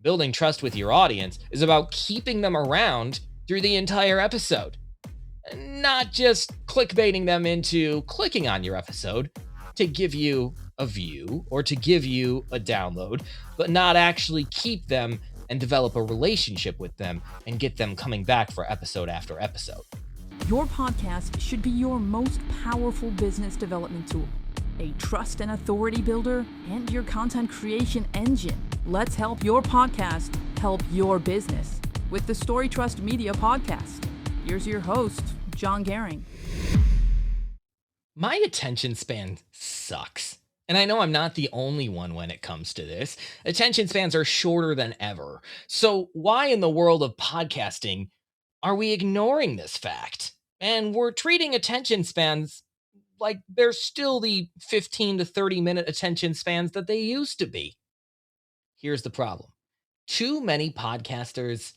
Building trust with your audience is about keeping them around through the entire episode, not just clickbaiting them into clicking on your episode to give you a view or to give you a download, but not actually keep them and develop a relationship with them and get them coming back for episode after episode. Your podcast should be your most powerful business development tool, a trust and authority builder, and your content creation engine. Let's help your podcast help your business with the Story Trust Media Podcast. Here's your host, John Gehring. My attention span sucks. And I know I'm not the only one when it comes to this. Attention spans are shorter than ever. So why in the world of podcasting are we ignoring this fact? And we're treating attention spans like they're still the 15 to 30 minute attention spans that they used to be. Here's the problem. Too many podcasters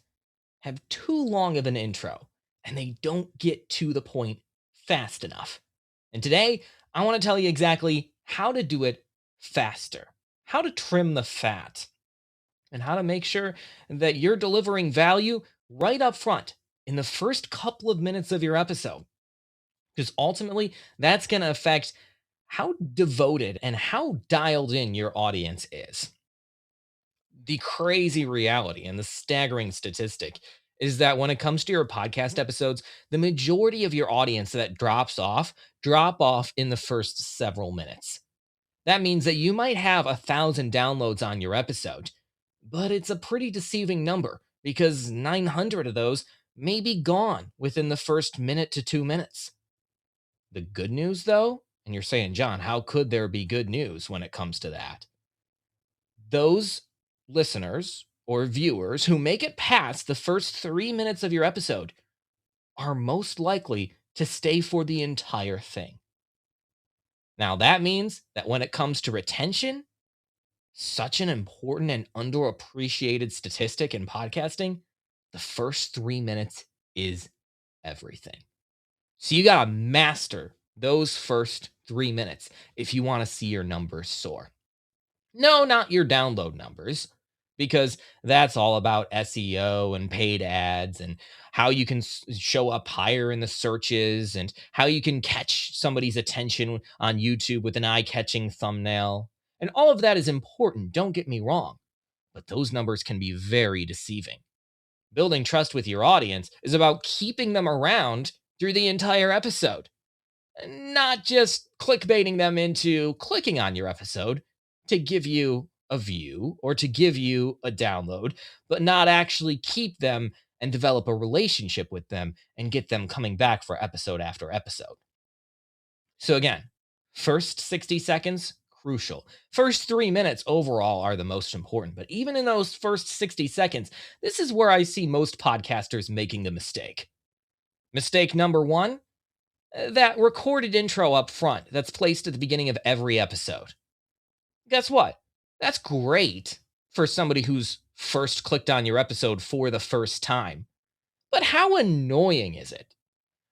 have too long of an intro, and they don't get to the point fast enough. And today, I want to tell you exactly how to do it faster, how to trim the fat, and how to make sure that you're delivering value right up front in the first couple of minutes of your episode. Because ultimately, that's going to affect how devoted and how dialed in your audience is. The crazy reality and the staggering statistic is that when it comes to your podcast episodes, the majority of your audience that drop off in the first several minutes. That means that you might have 1,000 downloads on your episode, but it's a pretty deceiving number because 900 of those may be gone within the first minute to 2 minutes. The good news, though, and you're saying, John, how could there be good news when it comes to that? Those listeners or viewers who make it past the first 3 minutes of your episode are most likely to stay for the entire thing. Now, that means that when it comes to retention, such an important and underappreciated statistic in podcasting, the first 3 minutes is everything. So you got to master those first 3 minutes if you want to see your numbers soar. No, not your download numbers, because that's all about SEO and paid ads and how you can show up higher in the searches and how you can catch somebody's attention on YouTube with an eye-catching thumbnail. And all of that is important, don't get me wrong, but those numbers can be very deceiving. Building trust with your audience is about keeping them around through the entire episode, not just clickbaiting them into clicking on your episode to give you a view or to give you a download, but not actually keep them and develop a relationship with them and get them coming back for episode after episode. So again, first 60 seconds, crucial. First 3 minutes overall are the most important, but even in those first 60 seconds, this is where I see most podcasters making the mistake. Mistake number one, that recorded intro up front that's placed at the beginning of every episode. Guess what? That's great for somebody who's first clicked on your episode for the first time. But how annoying is it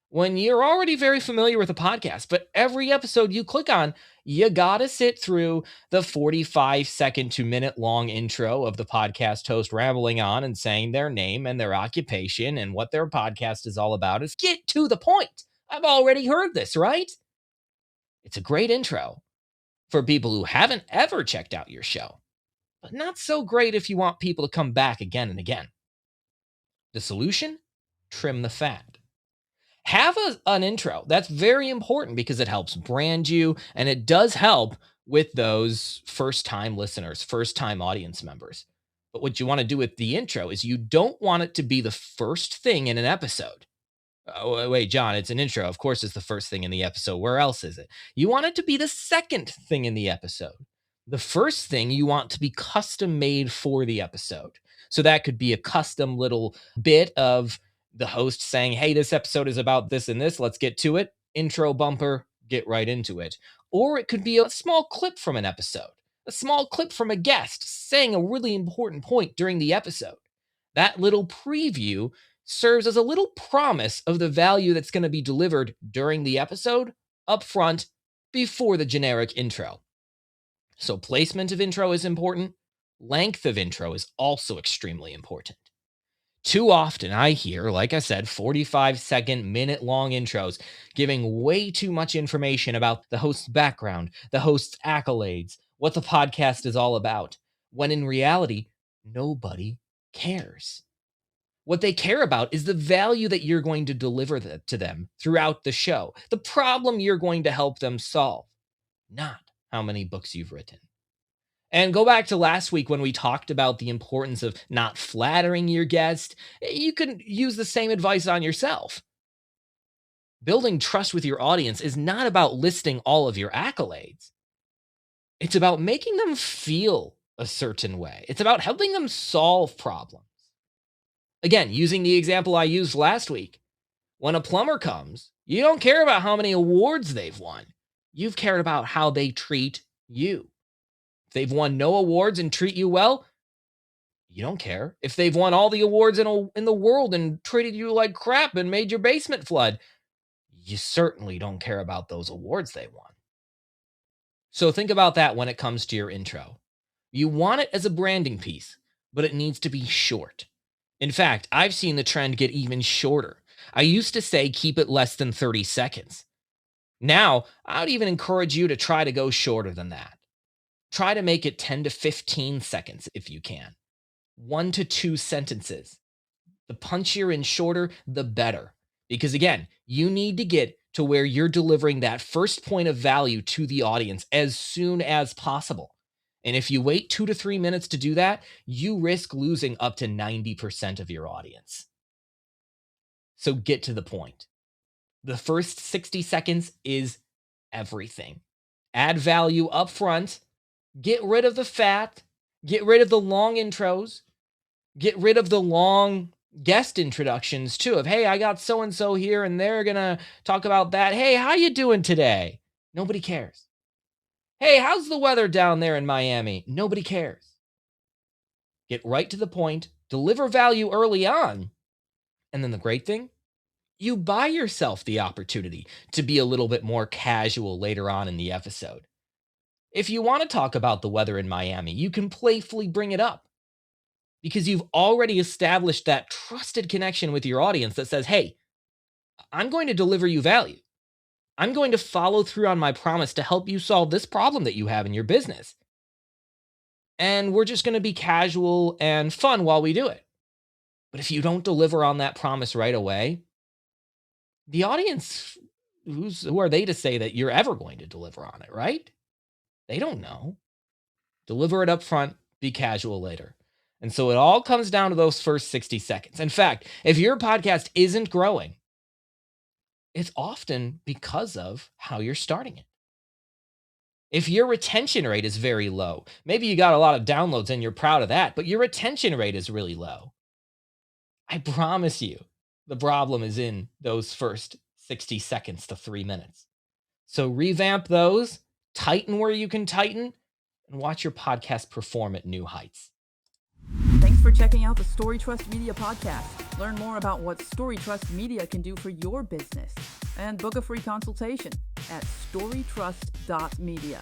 when you're already very familiar with the podcast, but every episode you click on, you gotta sit through the 45-second to minute-long intro of the podcast host rambling on and saying their name and their occupation and what their podcast is all about. Is get to the point. I've already heard this, right? It's a great intro for people who haven't ever checked out your show, but not so great if you want people to come back again and again. The solution? Trim the fat. Have an intro. That's very important because it helps brand you, and it does help with those first-time listeners, first-time audience members. But what you want to do with the intro is you don't want it to be the first thing in an episode. Oh, wait, John, it's an intro. Of course it's the first thing in the episode. Where else is it? You want it to be the second thing in the episode. The first thing you want to be custom made for the episode. So that could be a custom little bit of the host saying, hey, this episode is about this and this. Let's get to it. Intro bumper, get right into it. Or it could be a small clip from an episode, a small clip from a guest saying a really important point during the episode. That little preview serves as a little promise of the value that's going to be delivered during the episode up front before the generic intro. So placement of intro is important. Length of intro is also extremely important. Too often I hear, like I said, 45-second, minute-long intros giving way too much information about the host's background, the host's accolades, what the podcast is all about, when in reality, nobody cares. What they care about is the value that you're going to deliver to them throughout the show, the problem you're going to help them solve, not how many books you've written. And go back to last week when we talked about the importance of not flattering your guest. You can use the same advice on yourself. Building trust with your audience is not about listing all of your accolades. It's about making them feel a certain way. It's about helping them solve problems. Again, using the example I used last week, when a plumber comes, you don't care about how many awards they've won. You've cared about how they treat you. If they've won no awards and treat you well, you don't care. If they've won all the awards in the world and treated you like crap and made your basement flood, you certainly don't care about those awards they won. So think about that when it comes to your intro. You want it as a branding piece, but it needs to be short. In fact, I've seen the trend get even shorter. I used to say keep it less than 30 seconds. Now, I would even encourage you to try to go shorter than that. Try to make it 10 to 15 seconds if you can. 1 to 2 sentences. The punchier and shorter, the better. Because again, you need to get to where you're delivering that first point of value to the audience as soon as possible. And if you wait 2 to 3 minutes to do that, you risk losing up to 90% of your audience. So get to the point. The first 60 seconds is everything. Add value up front. Get rid of the fat. Get rid of the long intros. Get rid of the long guest introductions too of, hey, I got so-and-so here and they're going to talk about that. Hey, how you doing today? Nobody cares. Hey, how's the weather down there in Miami? Nobody cares. Get right to the point, deliver value early on. And then the great thing, you buy yourself the opportunity to be a little bit more casual later on in the episode. If you want to talk about the weather in Miami, you can playfully bring it up because you've already established that trusted connection with your audience that says, hey, I'm going to deliver you value. I'm going to follow through on my promise to help you solve this problem that you have in your business. And we're just going to be casual and fun while we do it. But if you don't deliver on that promise right away, the audience, who are they to say that you're ever going to deliver on it, right? They don't know. Deliver it up front, be casual later. And so it all comes down to those first 60 seconds. In fact, if your podcast isn't growing, it's often because of how you're starting it. If your retention rate is very low, maybe you got a lot of downloads and you're proud of that, but your retention rate is really low. I promise you, the problem is in those first 60 seconds to 3 minutes. So revamp those, tighten where you can tighten, and watch your podcast perform at new heights. Thanks for checking out the Story Trust Media podcast. Learn more about what Story Trust Media can do for your business and book a free consultation at storytrust.media.